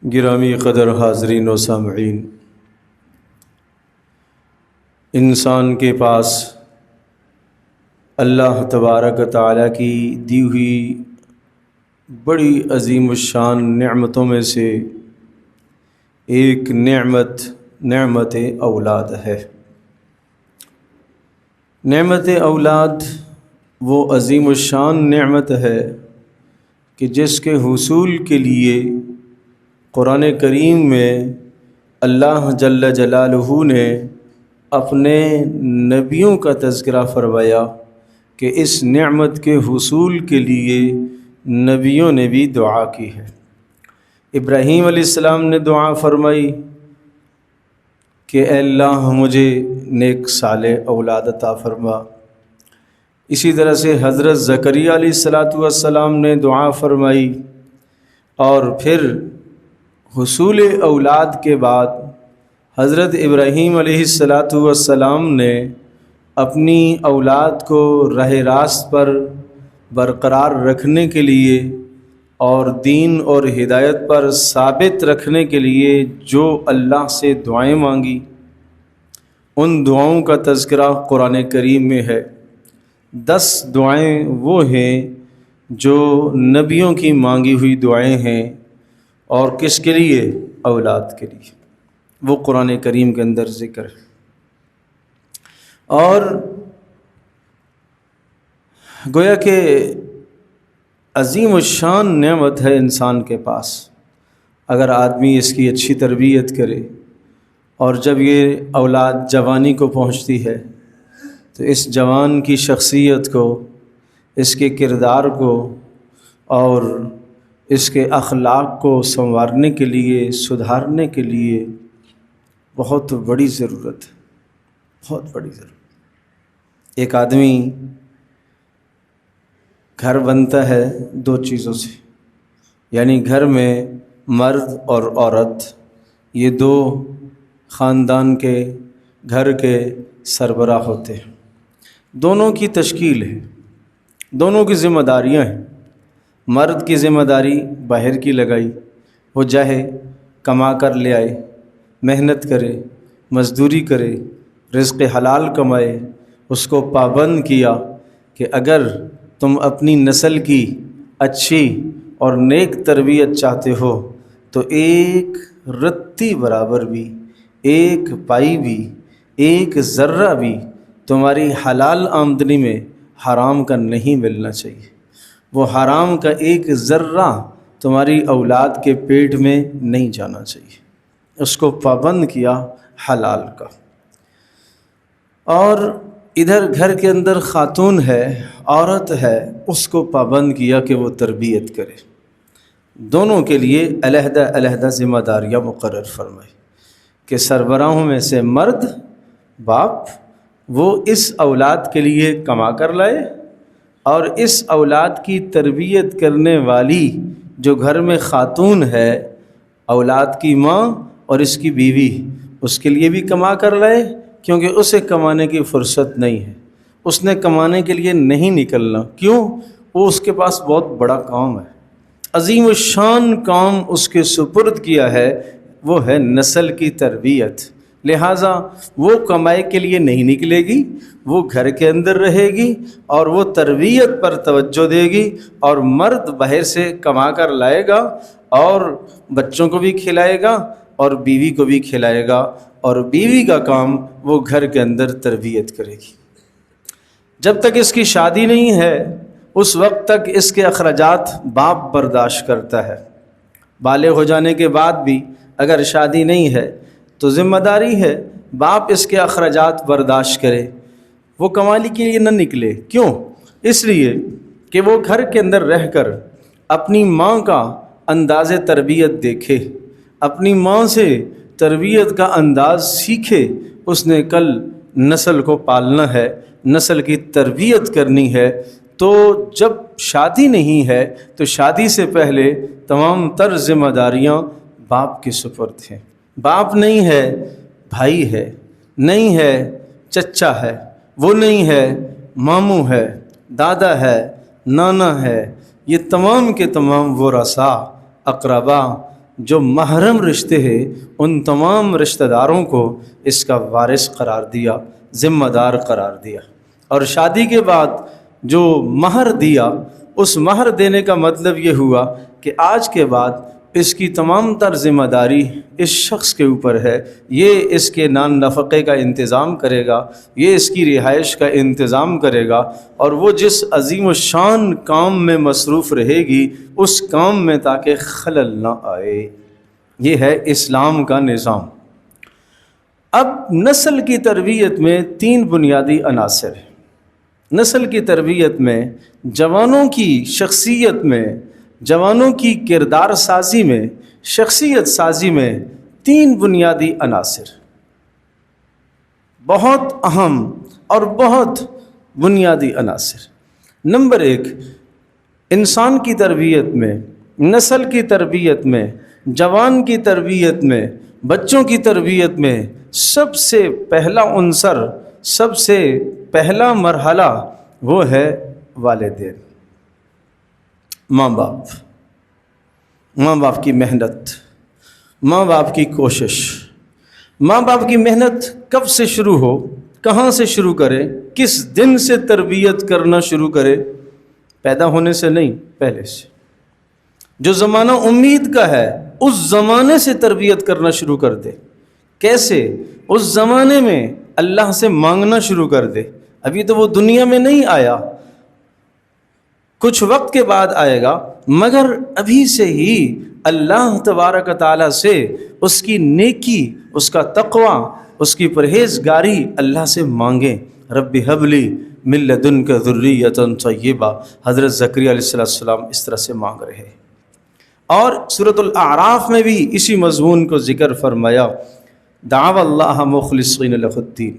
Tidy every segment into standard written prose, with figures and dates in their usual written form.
گرامی قدر حاضرین و سامعین، انسان کے پاس اللہ تبارک و تعالیٰ کی دی ہوئی بڑی عظیم الشان نعمتوں میں سے ایک نعمت اولاد ہے۔ نعمت اولاد وہ عظیم الشان نعمت ہے کہ جس کے حصول کے لیے قرآن کریم میں اللہ جل جلالہ نے اپنے نبیوں کا تذکرہ فرمایا کہ اس نعمت کے حصول کے لیے نبیوں نے بھی دعا کی ہے۔ ابراہیم علیہ السلام نے دعا فرمائی کہ اے اللہ مجھے نیک صالح اولاد عطا فرما۔ اسی طرح سے حضرت زکریا علیہ السلام نے دعا فرمائی، اور پھر حصول اولاد کے بعد حضرت ابراہیم علیہ السلام نے اپنی اولاد کو راہ راست پر برقرار رکھنے کے لیے اور دین اور ہدایت پر ثابت رکھنے کے لیے جو اللہ سے دعائیں مانگی، ان دعاؤں کا تذکرہ قرآن کریم میں ہے۔ 10 دعائیں وہ ہیں جو نبیوں کی مانگی ہوئی دعائیں ہیں، اور کس کے لیے؟ اولاد کے لیے، وہ قرآن کریم کے اندر ذکر ہے۔ اور گویا کہ عظیم الشان نعمت ہے انسان کے پاس، اگر آدمی اس کی اچھی تربیت کرے، اور جب یہ اولاد جوانی کو پہنچتی ہے تو اس جوان کی شخصیت کو، اس کے کردار کو اور اس کے اخلاق کو سنوارنے کے لیے، سدھارنے کے لیے بہت بڑی ضرورت ہے، بہت بڑی ضرورت۔ ایک آدمی گھر بنتا ہے 2 چیزوں سے، یعنی گھر میں مرد اور عورت، یہ 2 خاندان کے گھر کے سربراہ ہوتے ہیں۔ دونوں کی تشکیل ہے، دونوں کی ذمہ داریاں ہیں۔ مرد کی ذمہ داری باہر کی لگائی، وہ جاہے کما کر لے آئے، محنت کرے، مزدوری کرے، رزق حلال کمائے۔ اس کو پابند کیا کہ اگر تم اپنی نسل کی اچھی اور نیک تربیت چاہتے ہو تو ایک رتی برابر بھی، ایک پائی بھی، ایک ذرہ بھی تمہاری حلال آمدنی میں حرام کا نہیں ملنا چاہیے۔ وہ حرام کا ایک ذرہ تمہاری اولاد کے پیٹ میں نہیں جانا چاہیے۔ اس کو پابند کیا حلال کا۔ اور ادھر گھر کے اندر خاتون ہے، عورت ہے، اس کو پابند کیا کہ وہ تربیت کرے۔ دونوں کے لیے علیحدہ علیحدہ ذمہ داریاں مقرر فرمائی کہ سربراہوں میں سے مرد، باپ، وہ اس اولاد کے لیے کما کر لائے، اور اس اولاد کی تربیت کرنے والی جو گھر میں خاتون ہے، اولاد کی ماں اور اس کی بیوی، اس کے لیے بھی کما کر لائے، کیونکہ اسے کمانے کی فرصت نہیں ہے، اس نے کمانے کے لیے نہیں نکلنا۔ کیوں؟ وہ اس کے پاس بہت بڑا کام ہے، عظیم الشان کام اس کے سپرد کیا ہے، وہ ہے نسل کی تربیت۔ لہٰذا وہ کمائی کے لیے نہیں نکلے گی، وہ گھر کے اندر رہے گی اور وہ تربیت پر توجہ دے گی، اور مرد باہر سے کما کر لائے گا اور بچوں کو بھی کھلائے گا اور بیوی کو بھی کھلائے گا، اور بیوی کا کام وہ گھر کے اندر تربیت کرے گی۔ جب تک اس کی شادی نہیں ہے اس وقت تک اس کے اخراجات باپ برداشت کرتا ہے۔ بالغ ہو جانے کے بعد بھی اگر شادی نہیں ہے تو ذمہ داری ہے باپ اس کے اخراجات برداشت کرے، وہ کمانے کے لیے نہ نکلے۔ کیوں؟ اس لیے کہ وہ گھر کے اندر رہ کر اپنی ماں کا انداز تربیت دیکھے، اپنی ماں سے تربیت کا انداز سیکھے۔ اس نے کل نسل کو پالنا ہے، نسل کی تربیت کرنی ہے، تو جب شادی نہیں ہے تو شادی سے پہلے تمام تر ذمہ داریاں باپ کے سپرد ہیں۔ باپ نہیں ہے، بھائی ہے، نہیں ہے، چچا ہے، وہ نہیں ہے، ماموں ہے، دادا ہے، نانا ہے، یہ تمام کے تمام ورثاء، اقربا، جو محرم رشتے ہیں ان تمام رشتہ داروں کو اس کا وارث قرار دیا، ذمہ دار قرار دیا۔ اور شادی کے بعد جو مہر دیا، اس مہر دینے کا مطلب یہ ہوا کہ آج کے بعد اس کی تمام تر ذمہ داری اس شخص کے اوپر ہے، یہ اس کے نان نفقے کا انتظام کرے گا، یہ اس کی رہائش کا انتظام کرے گا، اور وہ جس عظیم الشان کام میں مصروف رہے گی اس کام میں تاکہ خلل نہ آئے۔ یہ ہے اسلام کا نظام۔ اب نسل کی تربیت میں 3 بنیادی عناصر ہیں۔ نسل کی تربیت میں، جوانوں کی شخصیت میں، جوانوں کی کردار سازی میں، شخصیت سازی میں 3 بنیادی عناصر، بہت اہم اور بہت بنیادی عناصر۔ نمبر 1، انسان کی تربیت میں، نسل کی تربیت میں، جوان کی تربیت میں، بچوں کی تربیت میں سب سے پہلا عنصر، سب سے پہلا مرحلہ وہ ہے والدین، ماں باپ۔ ماں باپ کی محنت، ماں باپ کی کوشش۔ ماں باپ کی محنت کب سے شروع ہو، کہاں سے شروع کرے، کس دن سے تربیت کرنا شروع کرے؟ پیدا ہونے سے نہیں، پہلے سے۔ جو زمانہ امید کا ہے اس زمانے سے تربیت کرنا شروع کر دے۔ کیسے؟ اس زمانے میں اللہ سے مانگنا شروع کر دے۔ ابھی تو وہ دنیا میں نہیں آیا، کچھ وقت کے بعد آئے گا، مگر ابھی سے ہی اللہ تبارک تعالیٰ سے اس کی نیکی، اس کا تقوی، اس کی پرہیزگاری اللہ سے مانگیں۔ رب ہب لی من لدنک ذریۃ طیبہ، حضرت زکریا علیہ السلام اس طرح سے مانگ رہے۔ اور سورۃ الاعراف میں بھی اسی مضمون کو ذکر فرمایا، دعوا اللہ مخلصین لہ الدین،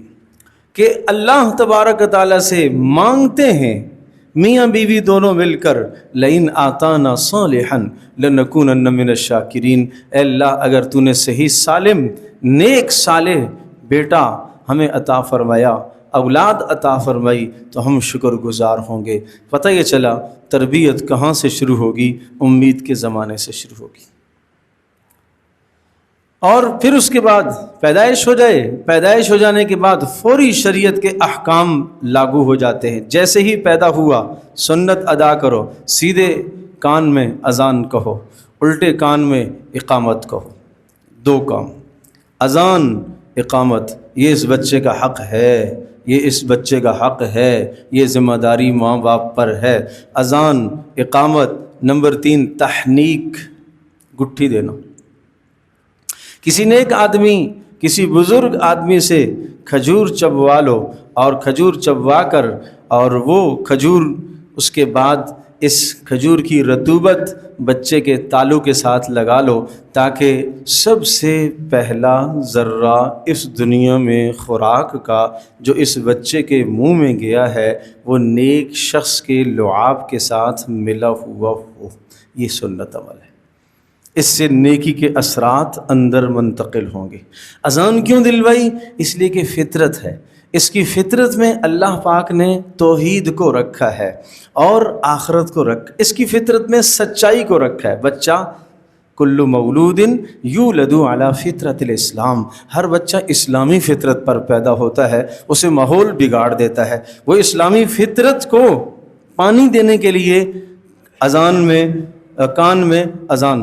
کہ اللہ تبارک تعالیٰ سے مانگتے ہیں میاں بیوی دونوں مل کر، لئن آتانا صالحا لنکونن من الشاکرین، اے اللہ اگر تو نے صحیح سالم نیک صالح بیٹا ہمیں عطا فرمایا، اولاد عطا فرمائی، تو ہم شکر گزار ہوں گے۔ پتہ یہ چلا تربیت کہاں سے شروع ہوگی؟ امید کے زمانے سے شروع ہوگی۔ اور پھر اس کے بعد پیدائش ہو جائے، پیدائش ہو جانے کے بعد فوری شریعت کے احکام لاگو ہو جاتے ہیں۔ جیسے ہی پیدا ہوا سنت ادا کرو، سیدھے کان میں اذان کہو، الٹے کان میں اقامت کہو، 2 کام، اذان، اقامت۔ یہ اس بچے کا حق ہے، یہ اس بچے کا حق ہے، یہ ذمہ داری ماں باپ پر ہے۔ اذان، اقامت۔ نمبر 3، تحنیک، گٹھی دینا۔ کسی نیک آدمی، کسی بزرگ آدمی سے کھجور چبوا لو، اور کھجور چبوا کر، اور وہ کھجور اس کے بعد اس کھجور کی رطوبت بچے کے تالو کے ساتھ لگا لو، تاکہ سب سے پہلا ذرہ اس دنیا میں خوراک کا جو اس بچے کے منہ میں گیا ہے وہ نیک شخص کے لعاب کے ساتھ ملا ہوا ہو۔ یہ سنت عمل ہے، اس سے نیکی کے اثرات اندر منتقل ہوں گے۔ اذان کیوں دلوائی؟ اس لیے کہ فطرت ہے، اس کی فطرت میں اللہ پاک نے توحید کو رکھا ہے اور آخرت کو اس کی فطرت میں سچائی کو رکھا ہے۔ بچہ کل مولود یولد علی فطرت الاسلام، ہر بچہ اسلامی فطرت پر پیدا ہوتا ہے، اسے ماحول بگاڑ دیتا ہے۔ وہ اسلامی فطرت کو پانی دینے کے لیے اذان میں، کان میں اذان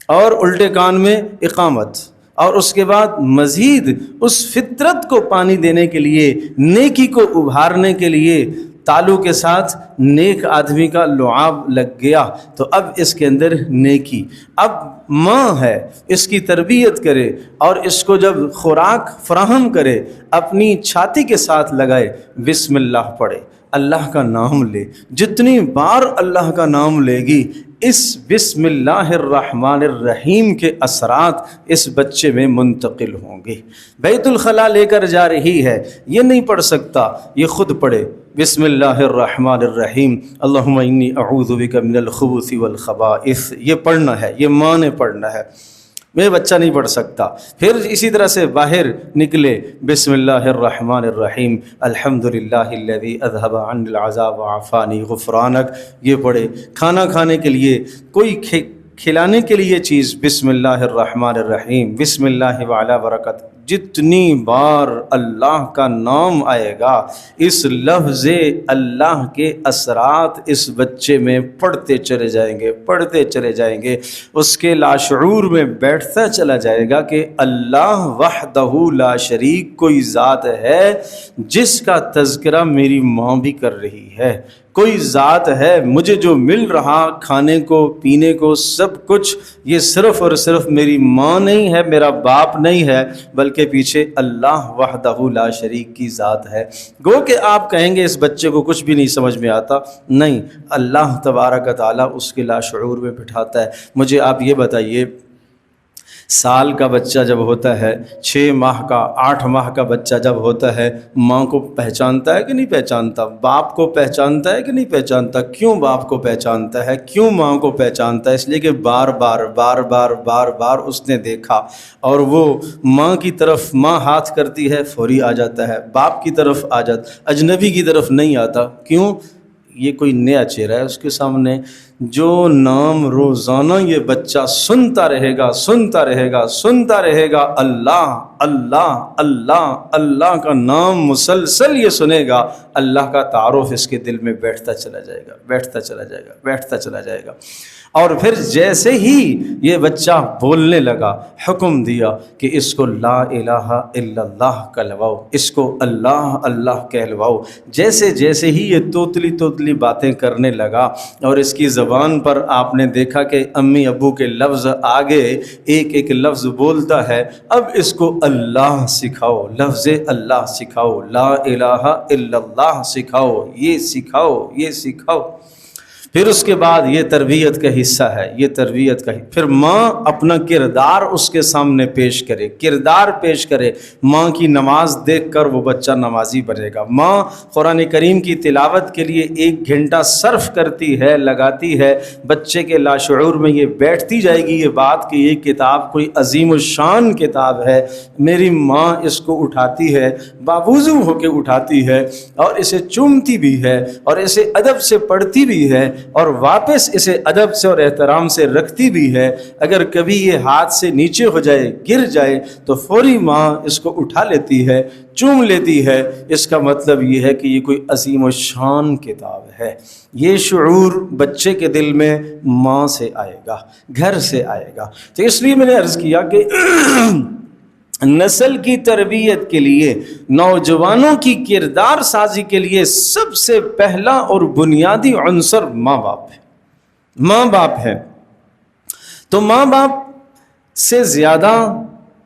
اور الٹے کان میں اقامت، اور اس کے بعد مزید اس فطرت کو پانی دینے کے لیے، نیکی کو ابھارنے کے لیے تالو کے ساتھ نیک آدمی کا لعاب لگ گیا، تو اب اس کے اندر نیکی۔ اب ماں ہے، اس کی تربیت کرے اور اس کو جب خوراک فراہم کرے اپنی چھاتی کے ساتھ لگائے، بسم اللہ پڑھے، اللہ کا نام لے۔ جتنی بار اللہ کا نام لے گی اس بسم اللہ الرحمن الرحیم کے اثرات اس بچے میں منتقل ہوں گے۔ بیت الخلاء لے کر جا رہی ہے، یہ نہیں پڑھ سکتا، یہ خود پڑھے بسم اللہ الرحمن الرحیم، اللہم انی اعوذ بک من الخبث والخبائث، یہ پڑھنا ہے، یہ ماں نے پڑھنا ہے، میرے بچہ نہیں پڑھ سکتا۔ پھر اسی طرح سے باہر نکلے، بسم اللہ الرحمن الرحیم، الحمدللہ الذی اذھب عنی العذاب وعافانی غفرانک، یہ پڑھے۔ کھانا کھانے کے لیے کوئی کھلانے کے لیے چیز بسم اللہ الرحمن الرحیم، بسم اللہ وعلی برکت، جتنی بار اللہ کا نام آئے گا اس لفظ اللہ کے اثرات اس بچے میں پڑھتے چلے جائیں گے، پڑھتے چلے جائیں گے، اس کے لاشعور میں بیٹھتا چلا جائے گا کہ اللہ وحدہ لا شریک کوئی ذات ہے جس کا تذکرہ میری ماں بھی کر رہی ہے، کوئی ذات ہے مجھے جو مل رہا کھانے کو پینے کو سب کچھ، یہ صرف اور صرف میری ماں نہیں ہے، میرا باپ نہیں ہے، بلکہ پیچھے اللہ وحدہ لا شریک کی ذات ہے۔ گو کہ آپ کہیں گے اس بچے کو کچھ بھی نہیں سمجھ میں آتا، نہیں، اللہ تبارک و تعالیٰ اس کے لاشعور میں بٹھاتا ہے۔ مجھے آپ یہ بتائیے، سال کا بچہ جب ہوتا ہے، 6 ماہ کا 8 ماہ کا بچہ جب ہوتا ہے، ماں کو پہچانتا ہے کہ نہیں پہچانتا؟ باپ کو پہچانتا ہے کہ نہیں پہچانتا؟ کیوں باپ کو پہچانتا ہے؟ کیوں ماں کو پہچانتا ہے؟ اس لیے کہ بار بار اس نے دیکھا، اور وہ ماں کی طرف ماں ہاتھ کرتی ہے فوری آ جاتا ہے، باپ کی طرف آ جاتا، اجنبی کی طرف نہیں آتا۔ کیوں؟ یہ کوئی نیا چہرہ ہے اس کے سامنے، جو نام روزانہ یہ بچہ سنتا رہے گا، سنتا رہے گا، سنتا رہے گا، اللہ اللہ اللہ اللہ کا نام مسلسل یہ سنے گا، اللہ کا تعارف اس کے دل میں بیٹھتا چلا جائے گا، بیٹھتا چلا جائے گا، بیٹھتا چلا جائے گا۔ اور پھر جیسے ہی یہ بچہ بولنے لگا، حکم دیا کہ اس کو لا الہ الا اللہ کہلواؤ، اس کو اللہ اللہ کہلواؤ، جیسے جیسے ہی یہ توتلی باتیں کرنے لگا، اور اس کی زبان پر آپ نے دیکھا کہ امی ابو کے لفظ آگے ایک ایک لفظ بولتا ہے، اب اس کو اللہ سکھاؤ، لفظ اللہ سکھاؤ، لا الہ الا اللہ سکھاؤ، یہ سکھاؤ، یہ سکھاؤ۔ پھر اس کے بعد یہ تربیت کا حصہ ہے، یہ تربیت کا پھر ماں اپنا کردار اس کے سامنے پیش کرے، کردار پیش کرے۔ ماں کی نماز دیکھ کر وہ بچہ نمازی بنے گا۔ ماں قرآن کریم کی تلاوت کے لیے 1 گھنٹہ صرف کرتی ہے، لگاتی ہے، بچے کے لاشعور میں یہ بیٹھتی جائے گی یہ بات کہ یہ کتاب کوئی عظیم الشان کتاب ہے، میری ماں اس کو اٹھاتی ہے، باوضو ہو کے اٹھاتی ہے، اور اسے چومتی بھی ہے، اور اسے ادب سے پڑھتی بھی ہے، اور واپس اسے ادب سے اور احترام سے رکھتی بھی ہے۔ اگر کبھی یہ ہاتھ سے نیچے ہو جائے، گر جائے، تو فوری ماں اس کو اٹھا لیتی ہے، چوم لیتی ہے۔ اس کا مطلب یہ ہے کہ یہ کوئی عظیم الشان کتاب ہے۔ یہ شعور بچے کے دل میں ماں سے آئے گا، گھر سے آئے گا۔ تو اس لیے میں نے عرض کیا کہ نسل کی تربیت کے لیے، نوجوانوں کی کردار سازی کے لیے سب سے پہلا اور بنیادی عنصر ماں باپ ہے، ماں باپ ہے۔ تو ماں باپ سے زیادہ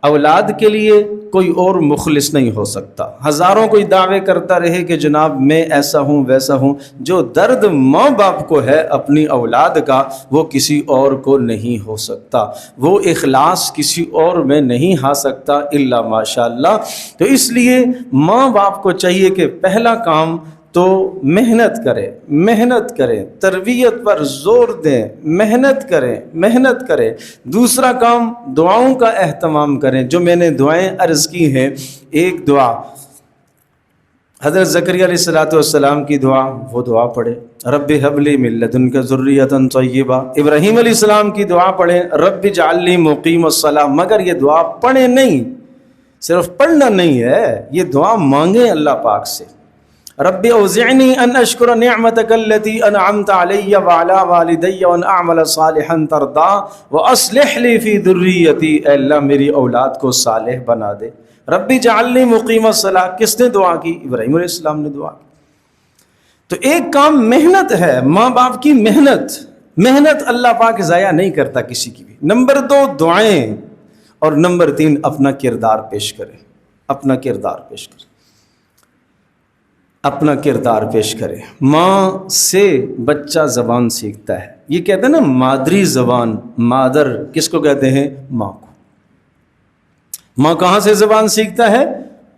اولاد کے لیے کوئی اور مخلص نہیں ہو سکتا۔ ہزاروں کوئی دعوے کرتا رہے کہ جناب میں ایسا ہوں ویسا ہوں، جو درد ماں باپ کو ہے اپنی اولاد کا، وہ کسی اور کو نہیں ہو سکتا، وہ اخلاص کسی اور میں نہیں آ سکتا الا ماشاء اللہ۔ تو اس لیے ماں باپ کو چاہیے کہ پہلا کام تو محنت کریں، تربیت پر زور دیں، محنت کریں۔ دوسرا کام دعاؤں کا اہتمام کریں، جو میں نے دعائیں عرض کی ہیں۔ ایک دعا حضرت زکریا علیہ السلام کی دعا، وہ دعا پڑھیں، رب هب لی من لدنک ذریۃ طیبہ۔ ابراہیم علیہ السلام کی دعا پڑھیں، رب اجعل لی مقیم الصلاۃ۔ مگر یہ دعا پڑھیں نہیں، صرف پڑھنا نہیں ہے، یہ دعا مانگیں اللہ پاک سے۔ رب اوزعنی ان اشکر نعمتک التی انعمت علی وعلی والدی وان اعمل صالحا ترضیہ واصلح لی فی ذریتی۔ اے اللہ میری اولاد کو صالح بنا دے۔ رب اجعلنی مقیم الصلاۃ، کس نے دعا کی؟ ابراہیم علیہ السلام نے دعا کی۔ تو ایک کام محنت ہے، ماں باپ کی محنت اللہ پاک ضائع نہیں کرتا کسی کی بھی۔ نمبر 2 دعائیں، اور نمبر 3 اپنا کردار پیش کریں، اپنا کردار پیش کرے۔ ماں سے بچہ زبان سیکھتا ہے، یہ کہتے ہیں نا مادری زبان، مادر کس کو کہتے ہیں؟ ماں کو۔ ماں کہاں سے زبان سیکھتا ہے؟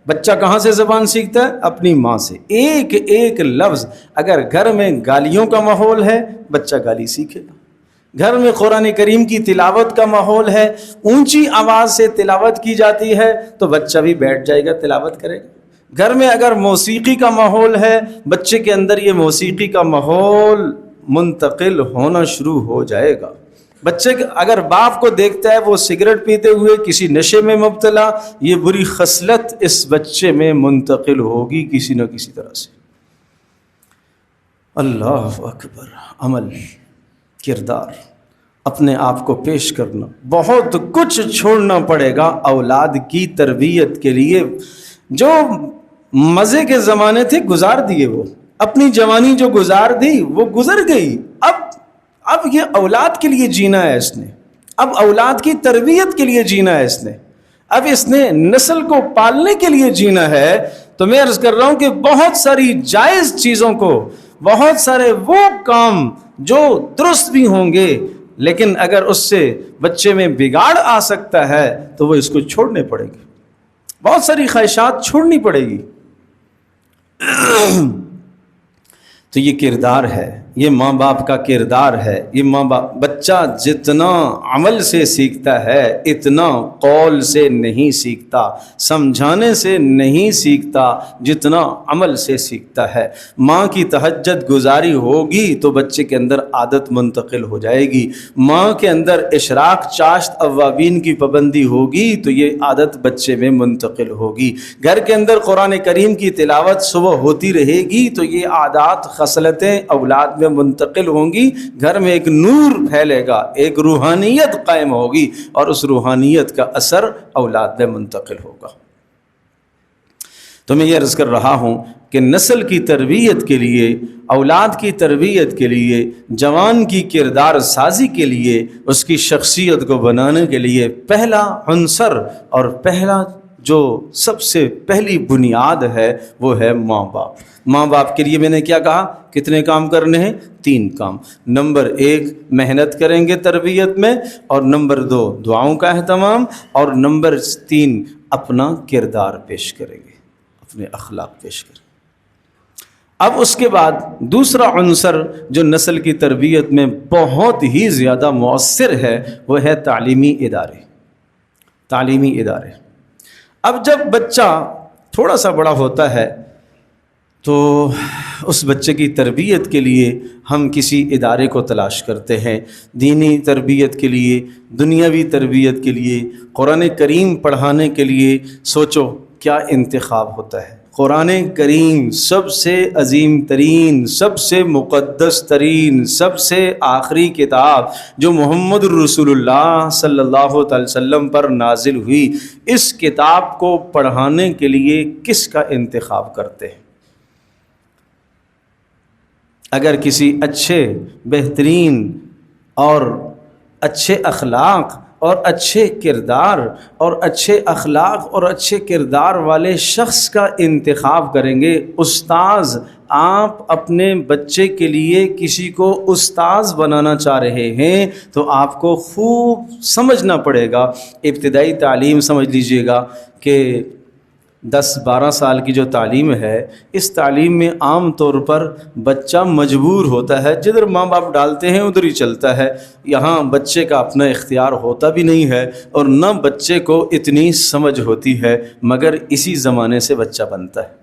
بچہ کہاں سے زبان سیکھتا ہے؟ اپنی ماں سے۔ ایک ایک لفظ، اگر گھر میں گالیوں کا ماحول ہے بچہ گالی سیکھے گا، گھر میں قرآن کریم کی تلاوت کا ماحول ہے، اونچی آواز سے تلاوت کی جاتی ہے تو بچہ بھی بیٹھ جائے گا، تلاوت کرے گا۔ گھر میں اگر موسیقی کا ماحول ہے، بچے کے اندر یہ موسیقی کا ماحول منتقل ہونا شروع ہو جائے گا۔ بچے اگر باپ کو دیکھتا ہے وہ سگریٹ پیتے ہوئے کسی نشے میں مبتلا، یہ بری خصلت اس بچے میں منتقل ہوگی کسی نہ کسی طرح سے۔ اللہ اکبر، عمل، کردار، اپنے آپ کو پیش کرنا، بہت کچھ چھوڑنا پڑے گا اولاد کی تربیت کے لیے۔ جو مزے کے زمانے تھے گزار دیے، وہ اپنی جوانی جو گزار دی وہ گزر گئی، اب یہ اولاد کے لیے جینا ہے اس نے، اب اولاد کی تربیت کے لیے جینا ہے اس نے، اب اس نے نسل کو پالنے کے لیے جینا ہے۔ تو میں عرض کر رہا ہوں کہ بہت ساری جائز چیزوں کو، بہت سارے وہ کام جو درست بھی ہوں گے لیکن اگر اس سے بچے میں بگاڑ آ سکتا ہے تو وہ اس کو چھوڑنے پڑے گی، بہت ساری خواہشات چھوڑنی پڑے گی۔ تو یہ کردار ہے، یہ ماں باپ کا کردار ہے۔ یہ ماں باپ، بچہ جتنا عمل سے سیکھتا ہے اتنا قول سے نہیں سیکھتا، سمجھانے سے نہیں سیکھتا جتنا عمل سے سیکھتا ہے۔ ماں کی تہجد گزاری ہوگی تو بچے کے اندر عادت منتقل ہو جائے گی، ماں کے اندر اشراق چاشت اوابین کی پابندی ہوگی تو یہ عادت بچے میں منتقل ہوگی، گھر کے اندر قرآن کریم کی تلاوت صبح ہوتی رہے گی تو یہ عادات خصلتیں اولاد میں منتقل ہوں گی، گھر میں ایک نور پھیلے گا، ایک روحانیت قائم ہوگی اور اس روحانیت کا اثر اولاد میں منتقل ہوگا۔ تو میں یہ عرض کر رہا ہوں کہ نسل کی تربیت کے لیے، اولاد کی تربیت کے لیے، جوان کی کردار سازی کے لیے، اس کی شخصیت کو بنانے کے لیے پہلا عنصر اور پہلا جو سب سے پہلی بنیاد ہے وہ ہے ماں باپ۔ ماں باپ کے لیے میں نے کیا کہا؟ کتنے کام کرنے ہیں؟ 3 کام۔ نمبر 1 محنت کریں گے تربیت میں، اور نمبر 2 دعاؤں کا اہتمام، اور نمبر 3 اپنا کردار پیش کریں گے، اپنے اخلاق پیش کریں گے۔ اب اس کے بعد دوسرا عنصر جو نسل کی تربیت میں بہت ہی زیادہ مؤثر ہے وہ ہے تعلیمی ادارے۔ تعلیمی ادارے، اب جب بچہ تھوڑا سا بڑا ہوتا ہے تو اس بچے کی تربیت کے لیے ہم کسی ادارے کو تلاش کرتے ہیں، دینی تربیت کے لیے، دنیاوی تربیت کے لیے، قرآن کریم پڑھانے کے لیے۔ سوچو کیا انتخاب ہوتا ہے۔ قرآن کریم سب سے عظیم ترین، سب سے مقدس ترین، سب سے آخری کتاب جو محمد رسول اللہ صلی اللہ علیہ وسلم پر نازل ہوئی، اس کتاب کو پڑھانے کے لیے کس کا انتخاب کرتے ہیں؟ اگر کسی اچھے، بہترین اور اچھے اخلاق اور اچھے کردار اور اچھے اخلاق اور اچھے کردار والے شخص کا انتخاب کریں گے، استاذ، آپ اپنے بچے کے لیے کسی کو استاذ بنانا چاہ رہے ہیں تو آپ کو خوب سمجھنا پڑے گا۔ ابتدائی تعلیم سمجھ لیجئے گا کہ 10-12 سال کی جو تعلیم ہے، اس تعلیم میں عام طور پر بچہ مجبور ہوتا ہے، جدھر ماں باپ ڈالتے ہیں ادھر ہی چلتا ہے، یہاں بچے کا اپنا اختیار ہوتا بھی نہیں ہے اور نہ بچے کو اتنی سمجھ ہوتی ہے، مگر اسی زمانے سے بچہ بنتا ہے۔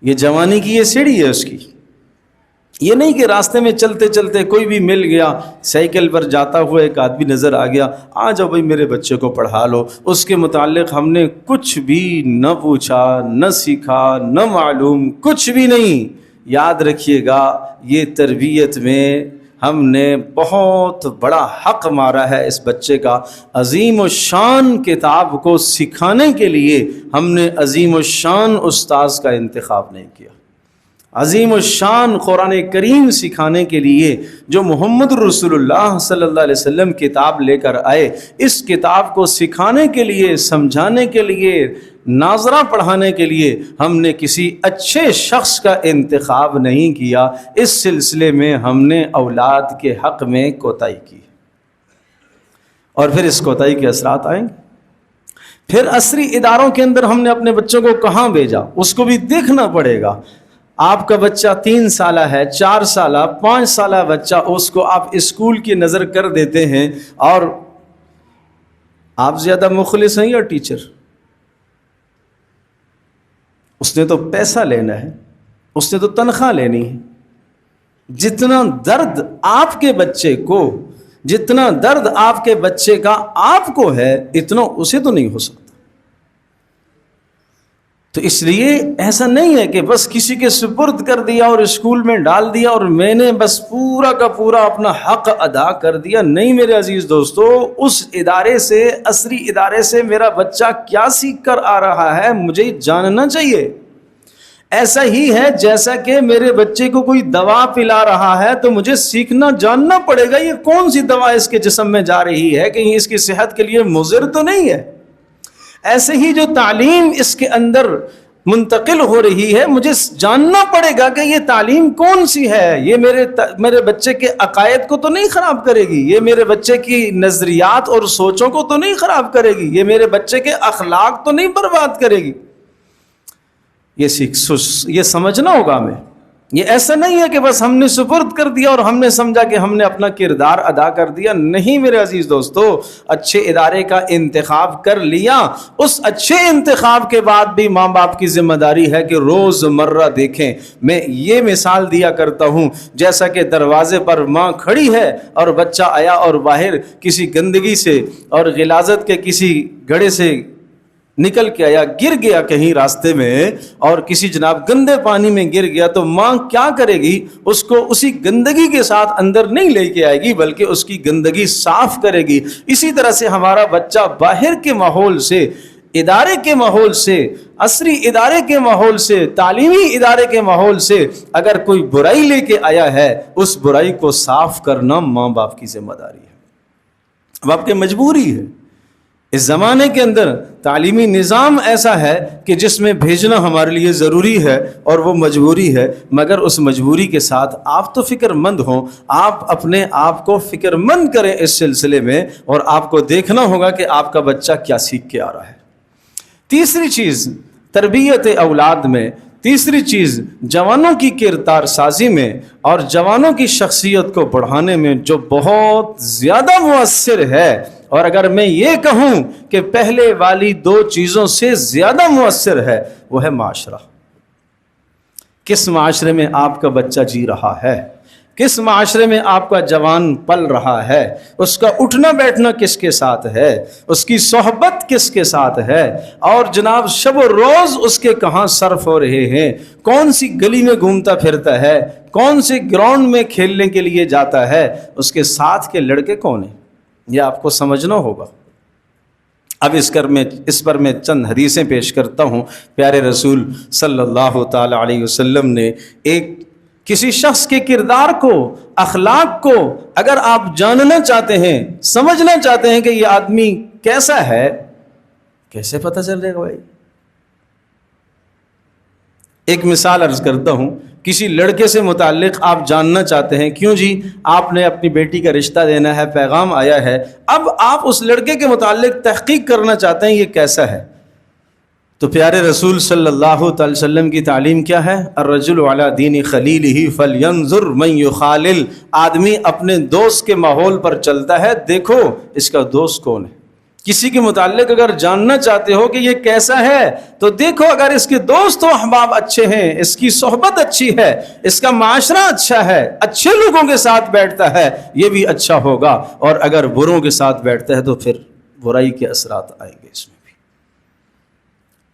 یہ جوانی کی یہ سیڑھی ہے اس کی، یہ نہیں کہ راستے میں چلتے چلتے کوئی بھی مل گیا، سائیکل پر جاتا ہوا ایک آدمی نظر آ گیا، آ جاؤ بھائی میرے بچے کو پڑھا لو، اس کے متعلق ہم نے کچھ بھی نہ پوچھا، نہ سیکھا، نہ معلوم، کچھ بھی نہیں۔ یاد رکھیے گا یہ تربیت میں ہم نے بہت بڑا حق مارا ہے اس بچے کا۔ عظیم الشان کتاب کو سکھانے کے لیے ہم نے عظیم الشان استاذ کا انتخاب نہیں کیا۔ عظیم الشان قرآن کریم سکھانے کے لیے جو محمد رسول اللہ صلی اللہ علیہ وسلم کتاب لے کر آئے، اس کتاب کو سکھانے کے لیے، سمجھانے کے لیے، ناظرہ پڑھانے کے لیے ہم نے کسی اچھے شخص کا انتخاب نہیں کیا۔ اس سلسلے میں ہم نے اولاد کے حق میں کوتاہی کی، اور پھر اس کوتاہی کے اثرات آئیں گے۔ پھر عصری اداروں کے اندر ہم نے اپنے بچوں کو کہاں بھیجا، اس کو بھی دیکھنا پڑے گا۔ آپ کا بچہ 3 سالہ ہے، 4 سالہ، 5 سالہ بچہ، اس کو آپ اسکول کی نظر کر دیتے ہیں، اور آپ زیادہ مخلص ہیں یا ٹیچر؟ اس نے تو پیسہ لینا ہے، اس نے تو تنخواہ لینی ہے۔ جتنا درد آپ کے بچے کو جتنا درد آپ کے بچے کا آپ کو ہے اتنا اسے تو نہیں ہو سکتا۔ تو اس لیے ایسا نہیں ہے کہ بس کسی کے سپرد کر دیا اور اسکول میں ڈال دیا اور میں نے بس پورا کا پورا اپنا حق ادا کر دیا۔ نہیں میرے عزیز دوستو، اس ادارے سے، عصری ادارے سے میرا بچہ کیا سیکھ کر آ رہا ہے مجھے جاننا چاہیے۔ ایسا ہی ہے جیسا کہ میرے بچے کو کوئی دوا پلا رہا ہے تو مجھے سیکھنا جاننا پڑے گا یہ کون سی دوا اس کے جسم میں جا رہی ہے، کہیں اس کی صحت کے لیے مضر تو نہیں ہے۔ ایسے ہی جو تعلیم اس کے اندر منتقل ہو رہی ہے مجھے جاننا پڑے گا کہ یہ تعلیم کون سی ہے، یہ میرے بچے کے عقائد کو تو نہیں خراب کرے گی، یہ میرے بچے کی نظریات اور سوچوں کو تو نہیں خراب کرے گی، یہ میرے بچے کے اخلاق تو نہیں برباد کرے گی۔ یہ سمجھنا ہوگا ہمیں۔ یہ ایسا نہیں ہے کہ بس ہم نے سپرد کر دیا اور ہم نے سمجھا کہ ہم نے اپنا کردار ادا کر دیا۔ نہیں میرے عزیز دوستو، اچھے ادارے کا انتخاب کر لیا، اس اچھے انتخاب کے بعد بھی ماں باپ کی ذمہ داری ہے کہ روز مرہ دیکھیں۔ میں یہ مثال دیا کرتا ہوں جیسا کہ دروازے پر ماں کھڑی ہے اور بچہ آیا اور باہر کسی گندگی سے اور غلاظت کے کسی گڑھے سے نکل کے آیا، گر گیا کہیں راستے میں اور کسی جناب گندے پانی میں گر گیا، تو ماں کیا کرے گی؟ اس کو اسی گندگی کے ساتھ اندر نہیں لے کے آئے گی بلکہ اس کی گندگی صاف کرے گی۔ اسی طرح سے ہمارا بچہ باہر کے ماحول سے، ادارے کے ماحول سے، عصری ادارے کے ماحول سے، تعلیمی ادارے کے ماحول سے اگر کوئی برائی لے کے آیا ہے، اس برائی کو صاف کرنا ماں باپ کی ذمہ داری ہے، اب آپ کی مجبوری ہے۔ اس زمانے کے اندر تعلیمی نظام ایسا ہے کہ جس میں بھیجنا ہمارے لیے ضروری ہے اور وہ مجبوری ہے، مگر اس مجبوری کے ساتھ آپ تو فکر مند ہوں، آپ اپنے آپ کو فکر مند کریں اس سلسلے میں، اور آپ کو دیکھنا ہوگا کہ آپ کا بچہ کیا سیکھ کے آ رہا ہے۔ تیسری چیز تربیت اولاد میں، تیسری چیز جوانوں کی کردار سازی میں اور جوانوں کی شخصیت کو بڑھانے میں جو بہت زیادہ مؤثر ہے، اور اگر میں یہ کہوں کہ پہلے والی دو چیزوں سے زیادہ مؤثر ہے، وہ ہے معاشرہ۔ کس معاشرے میں آپ کا بچہ جی رہا ہے، کس معاشرے میں آپ کا جوان پل رہا ہے، اس کا اٹھنا بیٹھنا کس کے ساتھ ہے، اس کی صحبت کس کے ساتھ ہے، اور جناب شب و روز اس کے کہاں صرف ہو رہے ہیں، کون سی گلی میں گھومتا پھرتا ہے، کون سے گراؤنڈ میں کھیلنے کے لیے جاتا ہے، اس کے ساتھ کے لڑکے کون ہیں، یہ آپ کو سمجھنا ہوگا۔ اب اس پر میں چند حدیثیں پیش کرتا ہوں۔ پیارے رسول صلی اللہ تعالی علیہ وسلم نے کسی شخص کے کردار کو، اخلاق کو اگر آپ جاننا چاہتے ہیں، سمجھنا چاہتے ہیں کہ یہ آدمی کیسا ہے، کیسے پتہ چل جائے گا بھائی؟ ایک مثال عرض کرتا ہوں۔ کسی لڑکے سے متعلق آپ جاننا چاہتے ہیں، کیوں جی آپ نے اپنی بیٹی کا رشتہ دینا ہے، پیغام آیا ہے، اب آپ اس لڑکے کے متعلق تحقیق کرنا چاہتے ہیں یہ کیسا ہے، تو پیارے رسول صلی اللہ علیہ وسلم کی تعلیم کیا ہے؟ الرجل علی دین خلیلہ فلینظر من یخالل۔ آدمی اپنے دوست کے ماحول پر چلتا ہے، دیکھو اس کا دوست کون ہے۔ کسی کے متعلق اگر جاننا چاہتے ہو کہ یہ کیسا ہے تو دیکھو اگر اس کے دوست و احباب اچھے ہیں، اس کی صحبت اچھی ہے، اس کا معاشرہ اچھا ہے، اچھے لوگوں کے ساتھ بیٹھتا ہے، یہ بھی اچھا ہوگا، اور اگر بروں کے ساتھ بیٹھتا ہے تو پھر برائی کے اثرات آئیں گے، اس میں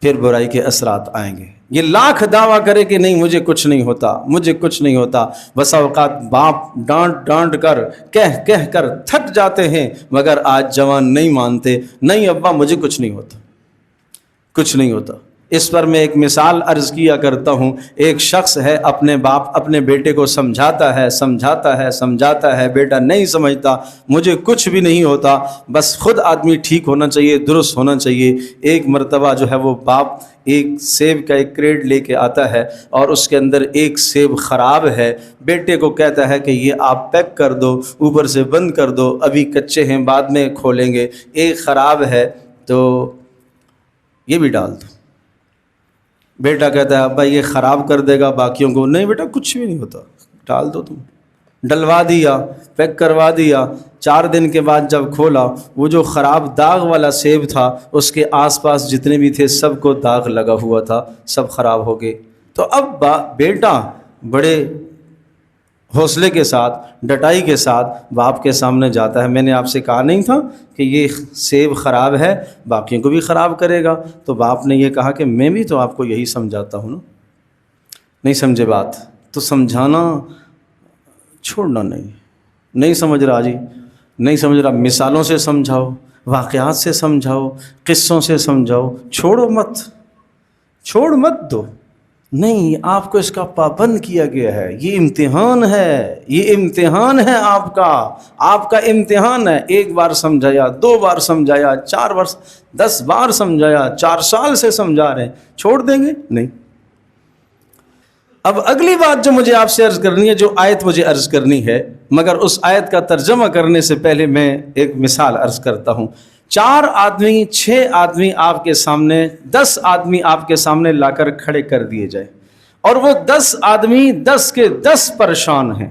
پھر برائی کے اثرات آئیں گے۔ یہ لاکھ دعویٰ کرے کہ نہیں مجھے کچھ نہیں ہوتا، مجھے کچھ نہیں ہوتا، بس اوقات باپ ڈانٹ کر کہہ کر تھک جاتے ہیں، مگر آج جوان نہیں مانتے، نہیں ابا مجھے کچھ نہیں ہوتا، کچھ نہیں ہوتا۔ اس پر میں ایک مثال عرض کیا کرتا ہوں۔ ایک شخص ہے، اپنے باپ اپنے بیٹے کو سمجھاتا ہے، بیٹا نہیں سمجھتا، مجھے کچھ بھی نہیں ہوتا، بس خود آدمی ٹھیک ہونا چاہیے، درست ہونا چاہیے۔ ایک مرتبہ جو ہے وہ باپ ایک سیب کا ایک کریٹ لے کے آتا ہے اور اس کے اندر ایک سیب خراب ہے، بیٹے کو کہتا ہے کہ یہ آپ پیک کر دو، اوپر سے بند کر دو، ابھی کچے ہیں بعد میں کھولیں گے، ایک خراب ہے تو یہ بھی ڈال دو۔ بیٹا کہتا ہے ابا یہ خراب کر دے گا باقیوں کو، نہیں بیٹا کچھ بھی نہیں ہوتا، ڈال دو تم۔ ڈلوا دیا، پیک کروا دیا۔ 4 دن کے بعد جب کھولا، وہ جو خراب داغ والا سیب تھا اس کے آس پاس جتنے بھی تھے سب کو داغ لگا ہوا تھا، سب خراب ہو گئے۔ تو اب بیٹا بڑے حوصلے کے ساتھ، ڈٹائی کے ساتھ باپ کے سامنے جاتا ہے، میں نے آپ سے کہا نہیں تھا کہ یہ سیب خراب ہے، باقیوں کو بھی خراب کرے گا؟ تو باپ نے یہ کہا کہ میں بھی تو آپ کو یہی سمجھاتا ہوں نا، نہیں سمجھے بات تو سمجھانا چھوڑنا نہیں سمجھ رہا جی، نہیں سمجھ رہا، مثالوں سے سمجھاؤ، واقعات سے سمجھاؤ، قصوں سے سمجھاؤ، چھوڑ مت دو، نہیں، آپ کو اس کا پابند کیا گیا ہے، یہ امتحان ہے آپ کا امتحان ہے۔ ایک بار سمجھایا، 2 بار سمجھایا، 4 بار، 10 بار سمجھایا، 4 سال سے سمجھا رہے ہیں، چھوڑ دیں گے؟ نہیں۔ اب اگلی بات جو مجھے آپ سے عرض کرنی ہے، جو آیت مجھے عرض کرنی ہے، مگر اس آیت کا ترجمہ کرنے سے پہلے میں ایک مثال عرض کرتا ہوں۔ 4 آدمی، 6 آدمی آپ کے سامنے، 10 آدمی آپ کے سامنے لا کر کھڑے کر دیے جائے، اور وہ 10 آدمی 10 کے 10 پریشان ہیں۔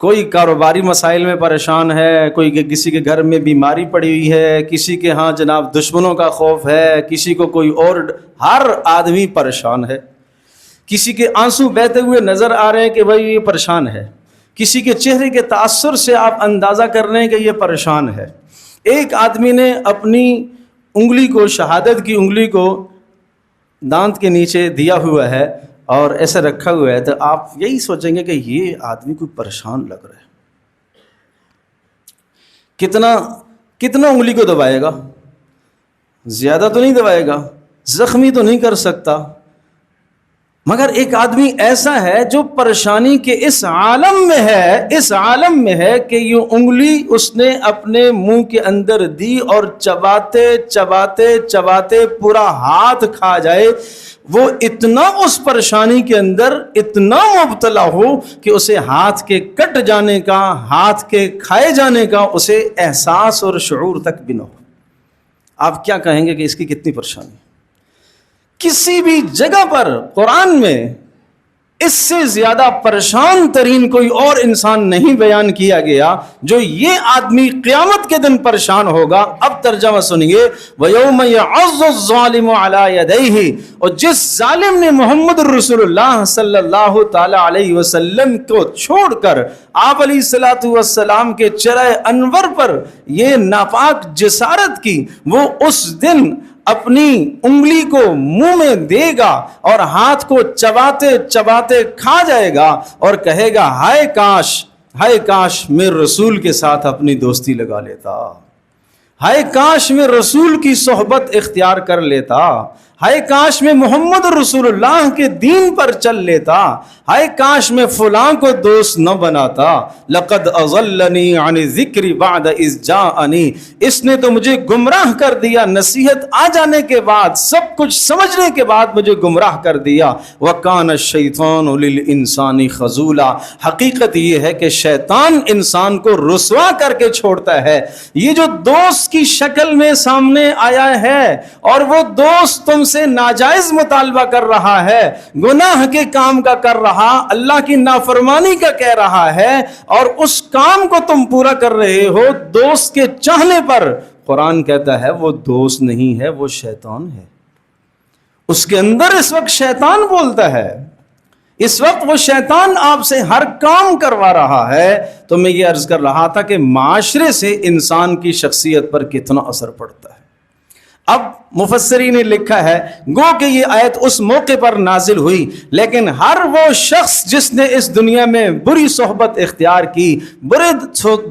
کوئی کاروباری مسائل میں پریشان ہے، کوئی کسی کے گھر میں بیماری پڑی ہوئی ہے، کسی کے ہاں جناب دشمنوں کا خوف ہے، کسی کو کوئی اور، ہر آدمی پریشان ہے۔ کسی کے آنسو بہتے ہوئے نظر آ رہے ہیں کہ بھائی یہ پریشان ہے، کسی کے چہرے کے تاثر سے آپ اندازہ کر رہے ہیں کہ یہ پریشان ہے۔ ایک آدمی نے اپنی انگلی کو، شہادت کی انگلی کو دانت کے نیچے دیا ہوا ہے اور ایسے رکھا ہوا ہے، تو آپ یہی سوچیں گے کہ یہ آدمی کوئی پریشان لگ رہا ہے۔ کتنا انگلی کو دبائے گا؟ زیادہ تو نہیں دبائے گا، زخمی تو نہیں کر سکتا، مگر ایک آدمی ایسا ہے جو پریشانی کے اس عالم میں ہے کہ یہ انگلی اس نے اپنے منہ کے اندر دی اور چباتے پورا ہاتھ کھا جائے، وہ اتنا اس پریشانی کے اندر اتنا مبتلا ہو کہ اسے ہاتھ کے کٹ جانے کا، ہاتھ کے کھائے جانے کا اسے احساس اور شعور تک بھی نہ ہو۔ آپ کیا کہیں گے کہ اس کی کتنی پریشانی؟ کسی بھی جگہ پر قرآن میں اس سے زیادہ پریشان ترین کوئی اور انسان نہیں بیان کیا گیا جو یہ آدمی قیامت کے دن پریشان ہوگا۔ اب ترجمہ سنیے، وَيَوْمَ يَعَضُّ الظَّالِمُ عَلَى يَدَيْهِ، اور جس ظالم نے محمد رسول اللہ صلی اللہ تعالی علیہ وسلم کو چھوڑ کر آپ علیہ الصلوۃ والسلام کے چرائے انور پر یہ ناپاک جسارت کی، وہ اس دن اپنی انگلی کو منہ میں دے گا اور ہاتھ کو چباتے کھا جائے گا اور کہے گا ہائے کاش میں رسول کے ساتھ اپنی دوستی لگا لیتا، ہائے کاش میں رسول کی صحبت اختیار کر لیتا، ہائے کاش میں محمد رسول اللہ کے دین پر چل لیتا، ہائے کاش میں فلاں کو دوست نہ بناتا، لقد اضلنی عن الذکر بعد اذ جاءنی، اس نے تو مجھے گمراہ کر دیا، نصیحت آ جانے کے بعد، سب کچھ سمجھنے کے بعد مجھے گمراہ کر دیا، وکان الشیطان للانسان خذولا، حقیقت یہ ہے کہ شیطان انسان کو رسوا کر کے چھوڑتا ہے۔ یہ جو دوست کی شکل میں سامنے آیا ہے اور وہ دوست تم سے ناجائز مطالبہ کر رہا ہے، گناہ کے کام کا کر رہا، اللہ کی نافرمانی کا کہہ رہا ہے، اور اس کام کو تم پورا کر رہے ہو دوست کے چاہنے پر، قرآن کہتا ہے وہ دوست نہیں ہے، وہ شیطان ہے۔ اس کے اندر اس وقت شیطان بولتا ہے، اس وقت وہ شیطان آپ سے ہر کام کروا رہا ہے۔ تو میں یہ عرض کر رہا تھا کہ معاشرے سے انسان کی شخصیت پر کتنا اثر پڑتا ہے۔ اب مفسرین نے لکھا ہے گو کہ یہ آیت اس موقع پر نازل ہوئی، لیکن ہر وہ شخص جس نے اس دنیا میں بری صحبت اختیار کی، برے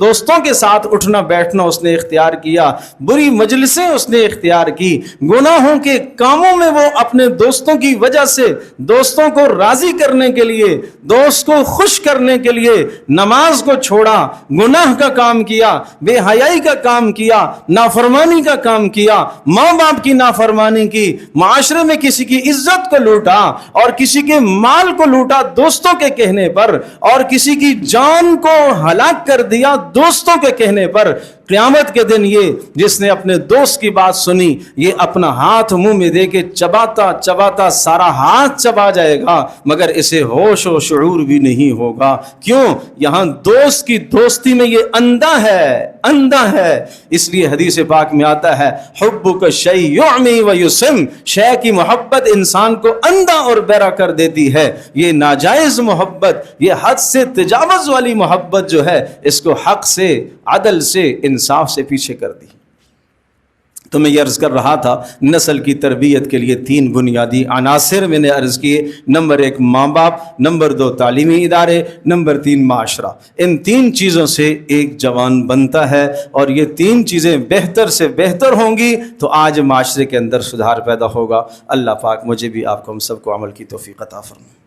دوستوں کے ساتھ اٹھنا بیٹھنا اس نے اختیار کیا، بری مجلسیں اس نے اختیار کی، گناہوں کے کاموں میں وہ اپنے دوستوں کی وجہ سے دوستوں کو راضی کرنے کے لیے، دوست کو خوش کرنے کے لیے نماز کو چھوڑا، گناہ کا کام کیا، بے حیائی کا کام کیا، نافرمانی کا کام کیا، ماں باپ کی نافرمانی کی، معاشرے میں کسی کی عزت کو لوٹا اور کسی کے مال کو لوٹا دوستوں کے کہنے پر، اور کسی کی جان کو ہلاک کر دیا دوستوں کے کہنے پر، قیامت کے دن یہ جس نے اپنے دوست کی بات سنی یہ اپنا ہاتھ منہ میں دے کے چباتا چباتا سارا ہاتھ چبا جائے گا مگر اسے ہوش و شعور بھی نہیں ہوگا. کیوں؟ یہاں دوست کی دوستی میں یہ اندھا ہے. اس لیے حدیث پاک میں آتا ہے حبک شیء یعمی و یسم، شے کی محبت انسان کو اندھا اور بہرا کر دیتی ہے. یہ ناجائز محبت، یہ حد سے تجاوز والی محبت جو ہے اس کو حق سے، عدل سے، انصاف سے پیچھے کر دی. تو میں یہ عرض کر رہا تھا نسل کی تربیت کے لیے 3 بنیادی عناصر میں نے عرض کیے. نمبر 1 ماں باپ، نمبر 2 تعلیمی ادارے، نمبر 3 معاشرہ. ان 3 چیزوں سے ایک جوان بنتا ہے اور یہ 3 چیزیں بہتر سے بہتر ہوں گی تو آج معاشرے کے اندر سدھار پیدا ہوگا. اللہ پاک مجھے بھی آپ کو ہم سب کو عمل کی توفیق عطا فرمائے.